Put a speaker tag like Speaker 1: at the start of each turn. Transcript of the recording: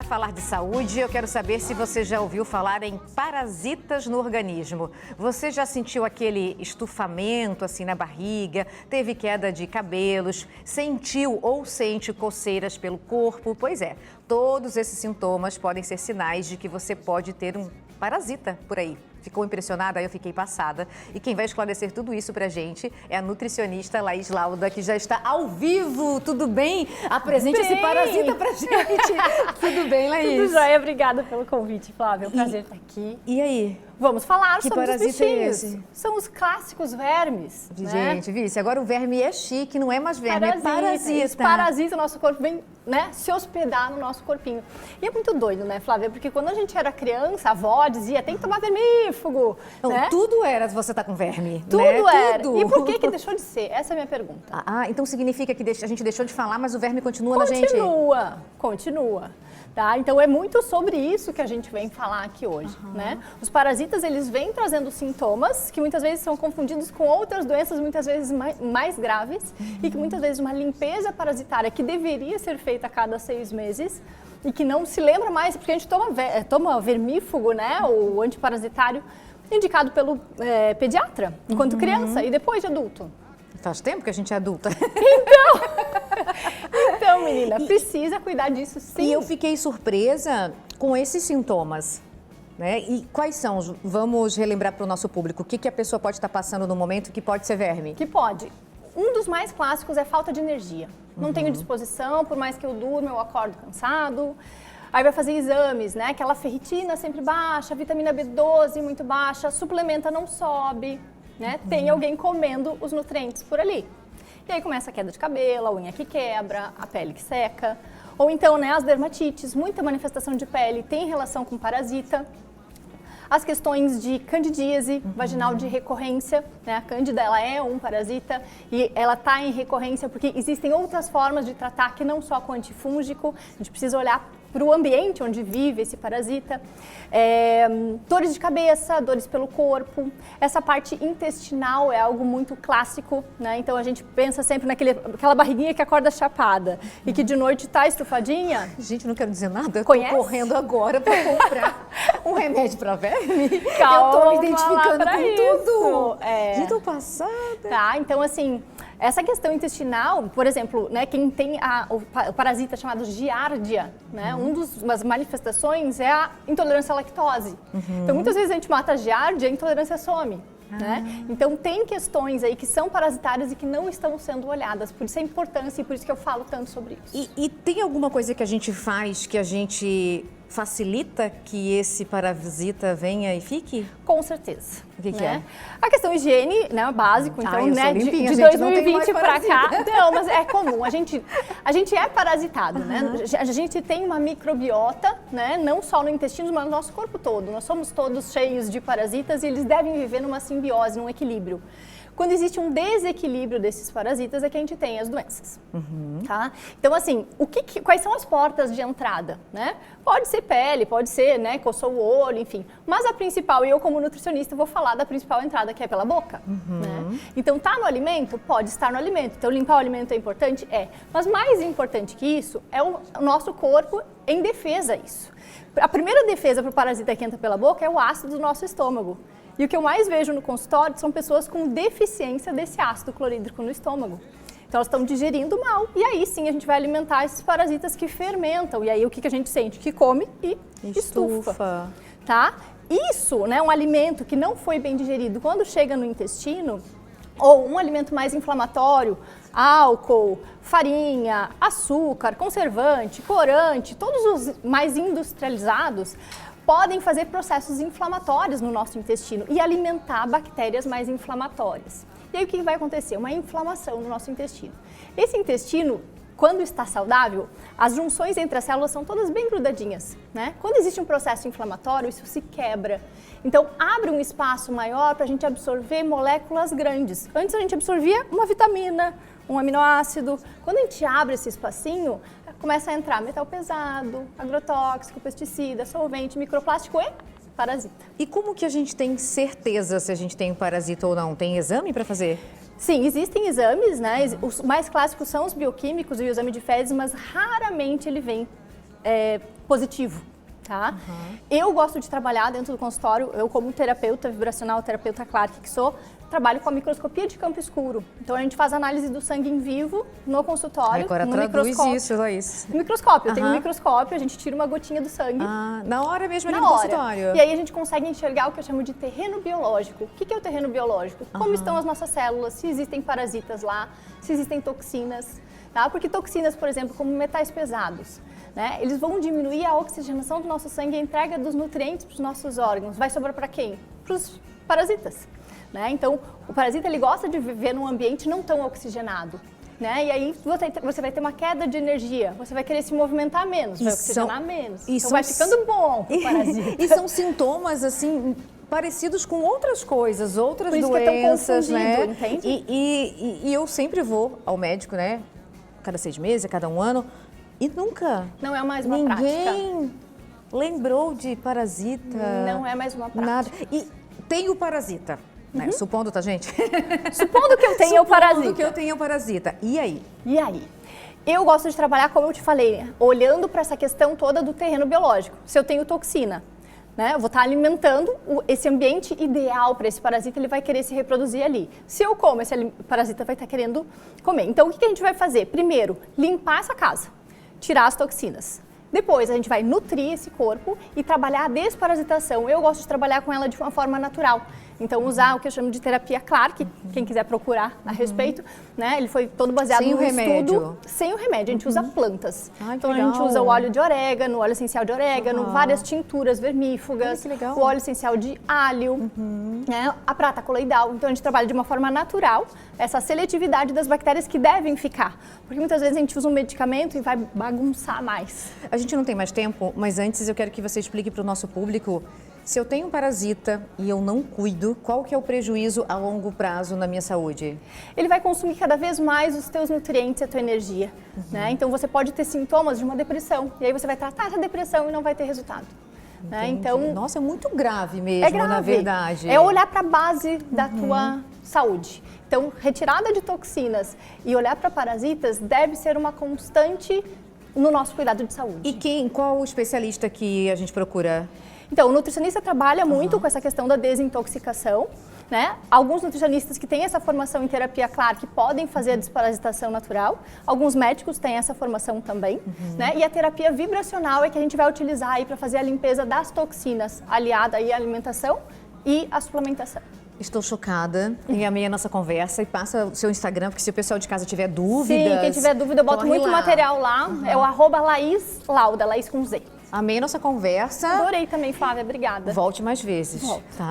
Speaker 1: falar de saúde, eu quero saber se você já ouviu falar em parasitas no organismo. Você já sentiu aquele estufamento assim na barriga, teve queda de cabelos, sentiu ou sente coceiras pelo corpo? Pois é, todos esses sintomas podem ser sinais de que você pode ter um parasita por aí. Ficou impressionada? Eu fiquei passada. E quem vai esclarecer tudo isso pra gente é a nutricionista Laís Lauda, que já está ao vivo. Tudo bem? Apresente esse parasita pra gente. Tudo bem, Laís?
Speaker 2: Tudo jóia, obrigada pelo convite, Flávia. É um prazer estar aqui.
Speaker 1: E aí?
Speaker 2: Vamos falar
Speaker 1: Que
Speaker 2: sobre os
Speaker 1: parasita é
Speaker 2: bichinhos.
Speaker 1: esse?
Speaker 2: São os clássicos vermes.
Speaker 1: Gente, Vice, agora o verme é chique, não é mais verme, é parasita.
Speaker 2: Eles parasitam o nosso corpo, vem, né, se hospedar no nosso corpinho. E é muito doido, né, Flávia? Porque quando a gente era criança, a avó dizia, tem que tomar vermífugo.
Speaker 1: Não,
Speaker 2: né?
Speaker 1: tudo era você tá com verme,
Speaker 2: Tudo
Speaker 1: né?
Speaker 2: era.
Speaker 1: Tudo.
Speaker 2: E por que deixou de ser? Essa é a minha pergunta.
Speaker 1: Então significa que a gente deixou de falar, mas o verme continua na gente?
Speaker 2: Continua. Tá? Então é muito sobre isso que a gente vem falar aqui hoje, né? Os parasitas, eles vêm trazendo sintomas que muitas vezes são confundidos com outras doenças, muitas vezes mais graves, e que muitas vezes uma limpeza parasitária que deveria ser feita a cada 6 meses e que não se lembra mais, porque a gente toma vermífugo, né? O antiparasitário indicado pelo pediatra, enquanto criança e depois de adulto.
Speaker 1: Faz tempo que a gente é adulta.
Speaker 2: Então, menina, precisa cuidar disso, sim.
Speaker 1: E eu fiquei surpresa com esses sintomas, né? E quais são? Vamos relembrar para o nosso público. O que a pessoa pode estar passando no momento que pode ser verme?
Speaker 2: Que pode. Um dos mais clássicos é falta de energia. Não tenho disposição, por mais que eu durma, eu acordo cansado. Aí vai fazer exames, né? Aquela ferritina sempre baixa, vitamina B12 muito baixa, suplementa, não sobe, né? Tem alguém comendo os nutrientes por ali. E aí começa a queda de cabelo, a unha que quebra, a pele que seca. Ou então, né, as dermatites, muita manifestação de pele tem relação com parasita. As questões de candidíase vaginal de recorrência, né? A cândida, ela é um parasita e ela está em recorrência porque existem outras formas de tratar que não só com antifúngico. A gente precisa olhar para o ambiente onde vive esse parasita. Dores de cabeça, dores pelo corpo. Essa parte intestinal é algo muito clássico, né? Então a gente pensa sempre naquela barriguinha que acorda chapada e que de noite está estufadinha.
Speaker 1: Gente, não quero dizer nada, eu
Speaker 2: Conhece?
Speaker 1: tô correndo agora para comprar um remédio para verme.
Speaker 2: Calma,
Speaker 1: eu tô me identificando
Speaker 2: lá pra
Speaker 1: com tudo.
Speaker 2: isso.
Speaker 1: Gente, tô passada.
Speaker 2: Tá, então assim, essa questão intestinal, por exemplo, né, quem tem o parasita chamado giardia, né, das manifestações é a intolerância à lactose. Então muitas vezes a gente mata a giardia e a intolerância some. Né? Então tem questões aí que são parasitárias e que não estão sendo olhadas, por isso a importância e por isso que eu falo tanto sobre isso.
Speaker 1: E tem alguma coisa que a gente faz que a gente facilita que esse parasita venha e fique?
Speaker 2: Com certeza.
Speaker 1: O que
Speaker 2: né?
Speaker 1: é?
Speaker 2: A questão higiene, né, básico, então,
Speaker 1: eu
Speaker 2: né,
Speaker 1: sou limpinha,
Speaker 2: de
Speaker 1: gente, não tenho
Speaker 2: 2020
Speaker 1: mais
Speaker 2: para cá. Não, mas é comum, a gente é parasitado, né? A gente tem uma microbiota, né, não só no intestino, mas no nosso corpo todo. Nós somos todos cheios de parasitas e eles devem viver numa simbiose, num equilíbrio. Quando existe um desequilíbrio desses parasitas é que a gente tem as doenças, tá? Então, assim, quais são as portas de entrada, né? Pode ser pele, pode ser, né, coçou o olho, enfim. Mas a principal, e eu como nutricionista vou falar da principal entrada, que é pela boca, né? Então, tá no alimento? Pode estar no alimento. Então, limpar o alimento é importante? É. Mas mais importante que isso é o nosso corpo em defesa a isso. A primeira defesa para o parasita que entra pela boca é o ácido do nosso estômago. E o que eu mais vejo no consultório são pessoas com deficiência desse ácido clorídrico no estômago. Então elas estão digerindo mal e aí sim a gente vai alimentar esses parasitas que fermentam. E aí o que a gente sente? Que come e estufa. Tá? Isso, né, um alimento que não foi bem digerido, quando chega no intestino, ou um alimento mais inflamatório, álcool, farinha, açúcar, conservante, corante, todos os mais industrializados, podem fazer processos inflamatórios no nosso intestino e alimentar bactérias mais inflamatórias. E aí o que vai acontecer? Uma inflamação no nosso intestino. Esse intestino, quando está saudável, as junções entre as células são todas bem grudadinhas, né? Quando existe um processo inflamatório, isso se quebra. Então, abre um espaço maior para a gente absorver moléculas grandes. Antes a gente absorvia uma vitamina, um aminoácido. Quando a gente abre esse espacinho, começa a entrar metal pesado, agrotóxico, pesticida, solvente, microplástico e parasita.
Speaker 1: E como que a gente tem certeza se a gente tem um parasita ou não? Tem exame para fazer?
Speaker 2: Sim, existem exames, né? Os mais clássicos são os bioquímicos e o exame de fezes, mas raramente ele vem positivo. Tá? Eu gosto de trabalhar dentro do consultório, eu como terapeuta vibracional, terapeuta Clark que sou, trabalho com a microscopia de campo escuro. Então a gente faz análise do sangue em vivo no consultório.
Speaker 1: Agora
Speaker 2: no
Speaker 1: traduz
Speaker 2: microscópio.
Speaker 1: isso, Laís.
Speaker 2: No microscópio, eu tenho um microscópio, a gente tira uma gotinha do sangue.
Speaker 1: Na hora mesmo ali
Speaker 2: Na
Speaker 1: no
Speaker 2: hora.
Speaker 1: consultório.
Speaker 2: E aí a gente consegue enxergar o que eu chamo de terreno biológico. O que é o terreno biológico? Como estão as nossas células, se existem parasitas lá, se existem toxinas. Tá? Porque toxinas, por exemplo, como metais pesados, né? Eles vão diminuir a oxigenação do nosso sangue e a entrega dos nutrientes para os nossos órgãos. Vai sobrar para quem? Para os parasitas. Né? Então, o parasita ele gosta de viver num ambiente não tão oxigenado. Né? E aí você vai ter uma queda de energia, você vai querer se movimentar menos, vai oxigenar menos. Então vai ficando bom pro parasita.
Speaker 1: E são sintomas, assim, parecidos com outras coisas, outras
Speaker 2: Por isso
Speaker 1: doenças,
Speaker 2: que é tão
Speaker 1: né?
Speaker 2: confundido, entende?
Speaker 1: E eu sempre vou ao médico, né? Cada 6 meses, a cada 1 ano, e nunca
Speaker 2: Não é mais uma prática.
Speaker 1: ninguém lembrou de parasita.
Speaker 2: Não é mais uma prática.
Speaker 1: Nada. E tem o parasita, né? Supondo, tá, gente?
Speaker 2: Supondo que eu tenha o parasita.
Speaker 1: Supondo que eu tenha o parasita. E aí?
Speaker 2: E aí? Eu gosto de trabalhar, como eu te falei, olhando para essa questão toda do terreno biológico. Se eu tenho toxina, né, eu vou estar alimentando esse ambiente ideal para esse parasita, ele vai querer se reproduzir ali. Se eu como, esse parasita vai estar querendo comer. Então, o que a gente vai fazer? Primeiro, limpar essa casa, tirar as toxinas. Depois, a gente vai nutrir esse corpo e trabalhar a desparasitação. Eu gosto de trabalhar com ela de uma forma natural. Então, usar o que eu chamo de terapia Clark, quem quiser procurar a respeito, né? Ele foi todo baseado
Speaker 1: Sem
Speaker 2: no
Speaker 1: o remédio.
Speaker 2: estudo. Sem o remédio, a gente usa plantas.
Speaker 1: Ai, que
Speaker 2: então, a gente
Speaker 1: legal.
Speaker 2: usa o óleo de orégano, óleo essencial de orégano, várias tinturas vermífugas,
Speaker 1: Ai, que legal.
Speaker 2: o óleo essencial de alho, né? A prata coloidal. Então, a gente trabalha de uma forma natural essa seletividade das bactérias que devem ficar. Porque muitas vezes a gente usa um medicamento e vai bagunçar mais.
Speaker 1: A gente não tem mais tempo, mas antes eu quero que você explique para o nosso público, se eu tenho um parasita e eu não cuido, qual que é o prejuízo a longo prazo na minha saúde?
Speaker 2: Ele vai consumir cada vez mais os teus nutrientes e a tua energia, né? Então você pode ter sintomas de uma depressão e aí você vai tratar essa depressão e não vai ter resultado. Né? Então,
Speaker 1: nossa, é muito grave mesmo,
Speaker 2: é grave.
Speaker 1: na verdade.
Speaker 2: É olhar para a base da tua saúde. Então, retirada de toxinas e olhar para parasitas deve ser uma constante no nosso cuidado de saúde.
Speaker 1: E qual o especialista que a gente procura?
Speaker 2: Então, o nutricionista trabalha muito com essa questão da desintoxicação, né? Alguns nutricionistas que têm essa formação em terapia Clark podem fazer a desparasitação natural. Alguns médicos têm essa formação também, né? E a terapia vibracional é que a gente vai utilizar aí para fazer a limpeza das toxinas, aliada aí à alimentação e à suplementação.
Speaker 1: Estou chocada e amei a nossa conversa. E passa o seu Instagram, porque se o pessoal de casa tiver dúvidas...
Speaker 2: Sim, quem tiver dúvida, eu boto
Speaker 1: corre
Speaker 2: muito
Speaker 1: lá.
Speaker 2: material lá. É o @Laís Lauda, Laís com Z.
Speaker 1: Amei a nossa conversa.
Speaker 2: Adorei também, Flávia. Obrigada.
Speaker 1: Volte mais vezes.
Speaker 2: Volto.
Speaker 1: Tá?